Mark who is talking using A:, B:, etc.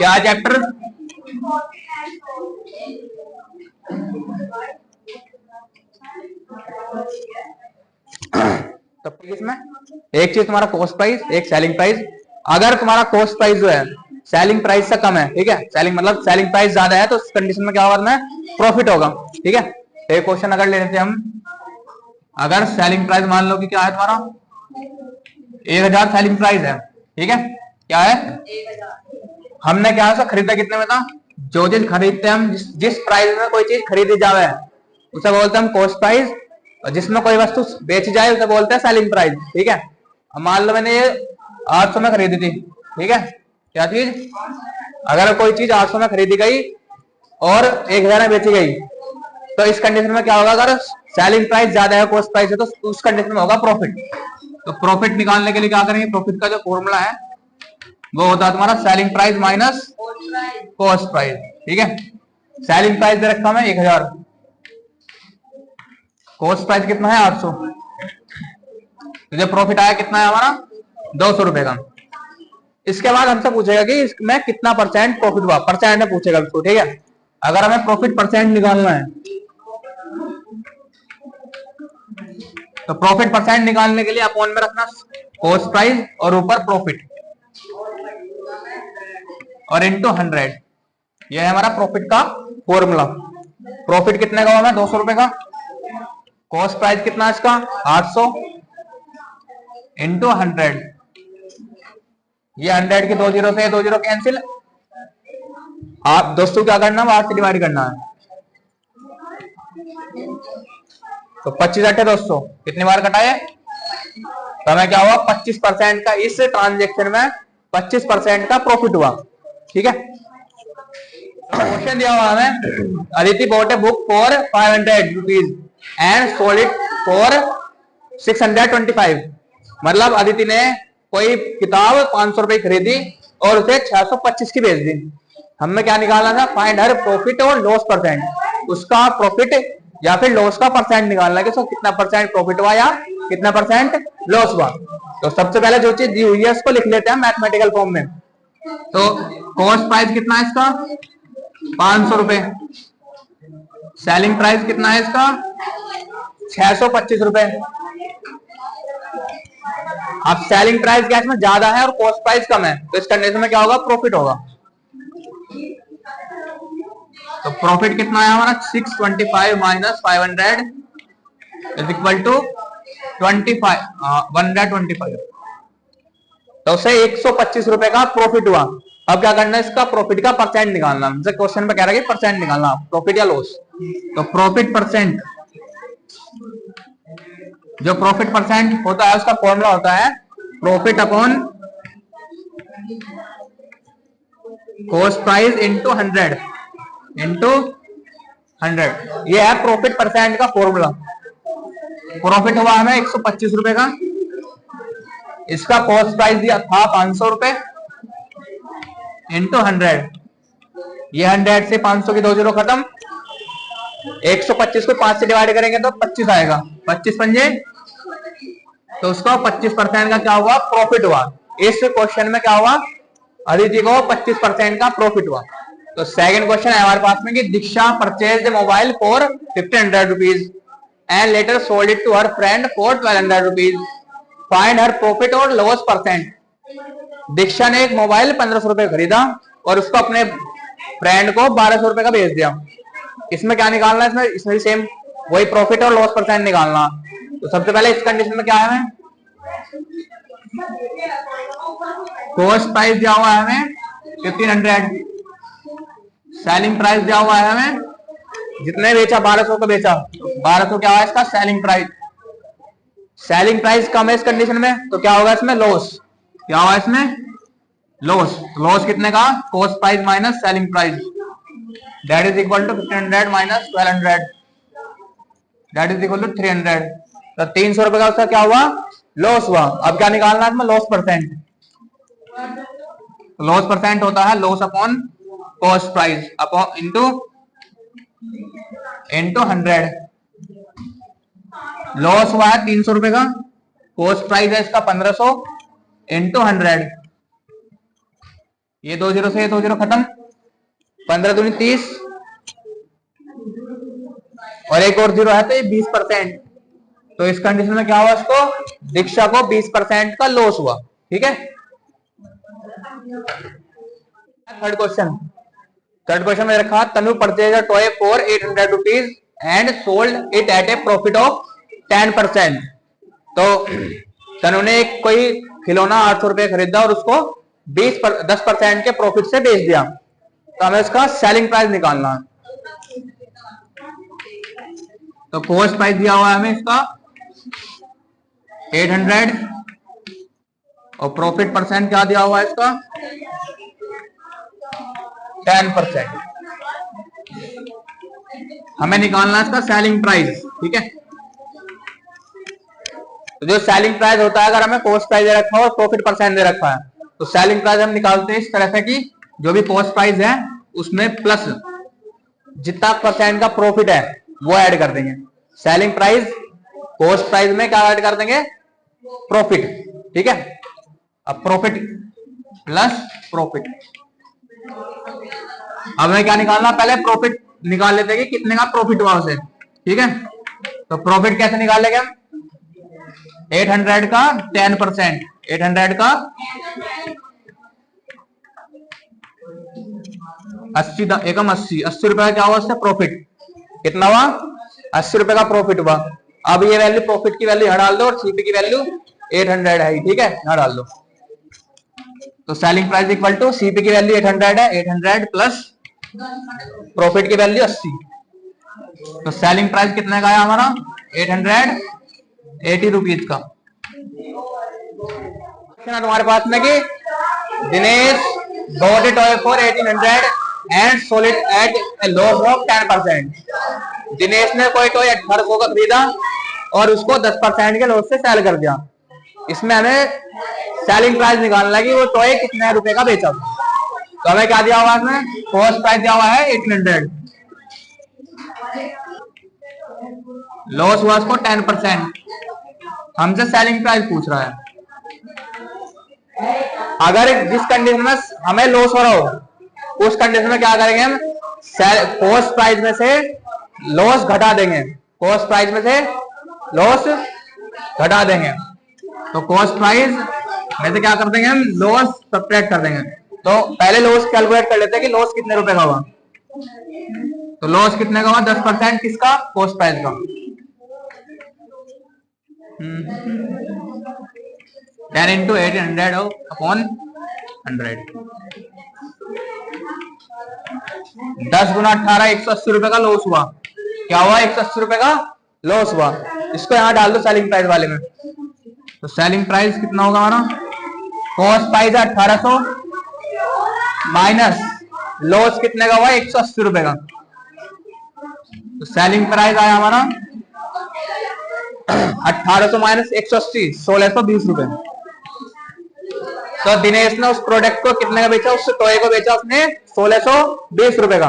A: क्या चैप्टर? तो इसमें एक चीज तुम्हारा कॉस्ट प्राइस, एक सेलिंग प्राइस। अगर तुम्हारा कॉस्ट प्राइस जो है सेलिंग प्राइस से कम है, ठीक है, सेलिंग मतलब सेलिंग प्राइस ज्यादा है, तो उस कंडीशन में क्या होगा, प्रॉफिट होगा। ठीक है, एक क्वेश्चन अगर ले लेते हैं हम, अगर सेलिंग प्राइस मान लो कि क्या है तुम्हारा 1000 सेलिंग प्राइस है, ठीक है, क्या है हमने क्या है खरीदा कितने में था, जो चीज खरीदते हैं हम, जिस प्राइस में कोई चीज खरीदी जावे उसे बोलते हैं हम कॉस्ट प्राइस, और जिसमें कोई वस्तु बेची जाए उसे बोलते हैं सेलिंग प्राइस। ठीक है, अब मान लो मैंने ये 800 में खरीदी थी, ठीक है, क्या चीज, अगर कोई चीज 800 में खरीदी गई और 1000 में बेची गई, तो इस कंडीशन में क्या होगा, अगर सेलिंग प्राइस ज्यादा है कॉस्ट प्राइस है, तो उस कंडीशन में होगा प्रॉफिट। तो प्रॉफिट निकालने के लिए क्या करेंगे, प्रॉफिट का जो फॉर्मूला है वो होता है तुम्हारा selling price minus cost price. ठीक है, सेलिंग प्राइस दे रखा है 1000, कॉस्ट प्राइस कितना है 800, तो जो प्रॉफिट आया कितना है हमारा 200 रुपए का। इसके बाद हमसे पूछेगा कि इसमें कितना परसेंट प्रॉफिट हुआ, परसेंट में पूछेगा इसको। ठीक है, अगर हमें प्रॉफिट परसेंट निकालना है, तो प्रॉफिट परसेंट निकालने के लिए अपॉन में रखना कॉस्ट प्राइस और ऊपर प्रॉफिट और इनटू 100, यह है हमारा प्रॉफिट का फॉर्मूला। प्रॉफिट कितने का हुआ, 200 रुपए का, कॉस्ट प्राइस कितना है इसका 800 इंटू 100, ये 100 की 2 जीरो से 2 जीरो कैंसिल, आप दोस्तों क्या करना है 8 से डिवाइड करना है, तो 25 8 200 कितनी बार कटाए, तो हमें क्या हुआ 25% का, इस ट्रांजेक्शन में 25% का प्रॉफिट हुआ। ठीक है, क्वेश्चन दिया हुआ हमें, Aditi bot a book for 500 rupees and sold it for 625, मतलब अदिति ने कोई किताब 500 रुपए खरीदी और उसे 625 की बेच दी। हमें क्या निकालना था, फाइंड हर प्रॉफिट और लॉस परसेंट, उसका प्रॉफिट या फिर लॉस का परसेंट निकालना है कि कितना परसेंट प्रॉफिट हुआ या कितना परसेंट लॉस हुआ। तो सबसे पहले जो चीज दी हुई है उसको लिख लेते हैं मैथमेटिकल फॉर्म में। तो कॉस्ट प्राइस कितना है इसका 500 रुपए, सेलिंग प्राइस कितना है इसका 625 रुपए। अब सेलिंग प्राइस क्या इसमें ज्यादा है और कॉस्ट प्राइस कम है, तो इस कंडीशन में क्या होगा, प्रॉफिट होगा। तो प्रॉफिट कितना है हमारा 625 माइनस 500 इज इक्वल टू 125, तो उसे 125 रुपए का प्रॉफिट हुआ। अब क्या करना है, इसका प्रॉफिट का परसेंट निकालना, जैसे क्वेश्चन में कह रहा है कि परसेंट निकालना, प्रॉफिट या लॉस। तो प्रॉफिट परसेंट, जो प्रॉफिट परसेंट होता है उसका फॉर्मूला होता है profit upon cost price into 100 into 100, ये है प्रॉफिट परसेंट का फॉर्मूला। प्रॉफिट हुआ हमें 125 रुपए का, इसका कॉस्ट प्राइस दिया था 500 रुपए इंटू 100, ये 100 से 500 की 2 जीरो खत्म, 125 को 5 से डिवाइड करेंगे तो 25 आएगा, 25 पंजे, तो उसका 25% का क्या हुआ, प्रॉफिट हुआ। इस क्वेश्चन में क्या हुआ, अदिति को 25% का प्रॉफिट हुआ। तो सेकंड क्वेश्चन है हमारे पास में कि Diksha purchase the mobile for 1500 rupees and later sold it to her friend for 1200 rupees, find her profit और लॉस परसेंट। दीक्षा ने एक मोबाइल 1500 रुपए खरीदा और उसको अपने फ्रेंड को 1200 रुपए का बेच दिया। इसमें क्या निकालना है, इसमें भी सेम वही प्रॉफिट और लॉस परसेंट निकालना। तो सबसे पहले इस कंडीशन में क्या है, हमें कॉस्ट प्राइस दिया हुआ है हमें 1500, सेलिंग प्राइस दिया हुआ है हमें, जितने बेचा 1200 को बेचा, 1200 क्या हुआ इसका सेलिंग प्राइस। सेलिंग प्राइस कम है इस कंडीशन में, तो क्या होगा इसमें लॉस, क्या होगा इसमें लॉस। लॉस कितने का, cost price minus selling price, that is equal to 1500 minus 1200, that is equal to 300। तो 300 रुपए का उसका क्या हुआ, लॉस हुआ। अब क्या निकालना है इसमें, लॉस परसेंट। लॉस परसेंट होता है loss upon cost price upon into 100। Loss हुआ है 300 रुपए का, कॉस्ट प्राइस है इसका 1500 इंटू 100, ये 2 जीरो से ये 2 जीरो खत्म, 15 दूनी 30 और एक और जीरो है तो ये 20%। तो इस कंडीशन में क्या हुआ, इसको दीक्षा को 20% का लॉस हुआ। ठीक है। थर्ड क्वेश्चन में रखा Tanu purchase a toy for 800 rupees and sold it at a profit of 10%। तो तनु ने कोई खिलौना 800 रुपए खरीदा और उसको 10% के प्रॉफिट से बेच दिया। तो हमें इसका सेलिंग प्राइस निकालना है। तो कॉस्ट प्राइस दिया हुआ है हमें इसका 800 और प्रॉफिट परसेंट क्या दिया हुआ है इसका 10%। हमें निकालना है इसका सेलिंग प्राइस। ठीक है। तो जो सेलिंग प्राइस होता है, अगर हमें कॉस्ट प्राइस दे रखा है और प्रॉफिट परसेंट दे रखा है, तो सेलिंग प्राइस हम निकालते हैं इस तरह से कि जो भी कॉस्ट प्राइस है उसमें प्लस जितना परसेंट का प्रॉफिट है वो ऐड कर देंगे। सेलिंग प्राइस कॉस्ट प्राइस में क्या ऐड कर देंगे, प्रॉफिट। ठीक है। अब प्रॉफिट प्लस प्रॉफिट, अब हमें क्या निकालना, पहले प्रॉफिट निकाल लेते हैं कि कितने का प्रॉफिट हुआ उसे। ठीक है। तो प्रॉफिट कैसे निकालेंगे हम, 800 का 10%, 800 का 80 एकम 80 रुपए का क्या हुआ उससे प्रॉफिट, कितना हुआ 80 रुपए का प्रॉफिट हुआ। अब ये वैल्यू प्रॉफिट की वैल्यू यहाँ डाल दो और सीपी की वैल्यू 800 है। ठीक है, यहाँ डाल दो। तो selling price equal to CP की वैल्यू 800 है, 800 प्लस प्रॉफिट की वैल्यू 80। तो सेलिंग प्राइस कितने का है हमारा 880 रुपीज का। तुम्हारे पास में कि Dinesh bought a toy for 1800 and sold it at a loss of 10%। Dinesh ने कोई टॉय 1800 का खरीदा और उसको 10% के लॉस से सेल कर दिया। इसमें हमें सेलिंग प्राइस निकालना है कि वो टॉय कितने रुपए का बेचा। तो हमें क्या दिया हुआ है, इसमें कॉस्ट प्राइस दिया हुआ है 800, लॉस हुआ उसको 10%, हमसे सेलिंग प्राइस पूछ रहा है। अगर जिस कंडीशन में हमें लॉस हो रहा हो उस कंडीशन में क्या करेंगे हम, कॉस्ट प्राइस में से लॉस घटा देंगे, कॉस्ट प्राइस में से लॉस घटा देंगे। तो कॉस्ट प्राइस में से क्या कर देंगे हम, लॉस सब्ट्रैक्ट कर देंगे। तो पहले लॉस कैलकुलेट कर लेते हैं कि लॉस कितने रुपए का हुआ। तो लॉस कितने का हुआ, 10% किसका, कॉस्ट प्राइस का। 10 into 800 अपॉन 100, 10 गुना 18 180 रुपए का लॉस हुआ। क्या हुआ, 180 रुपए का लॉस हुआ। इसको यहां डाल दो सेलिंग प्राइस वाले में। तो सेलिंग प्राइस कितना होगा हमारा, कॉस्ट प्राइस है 1800 माइनस लॉस कितने का हुआ 180 रुपए का। तो सेलिंग प्राइस आया हमारा 1800 माइनस 180 1620 रुपए। तो दिनेश ने उस प्रोडक्ट को कितने का बेचा, उस टॉय को बेचा उसने 1620 रुपए का।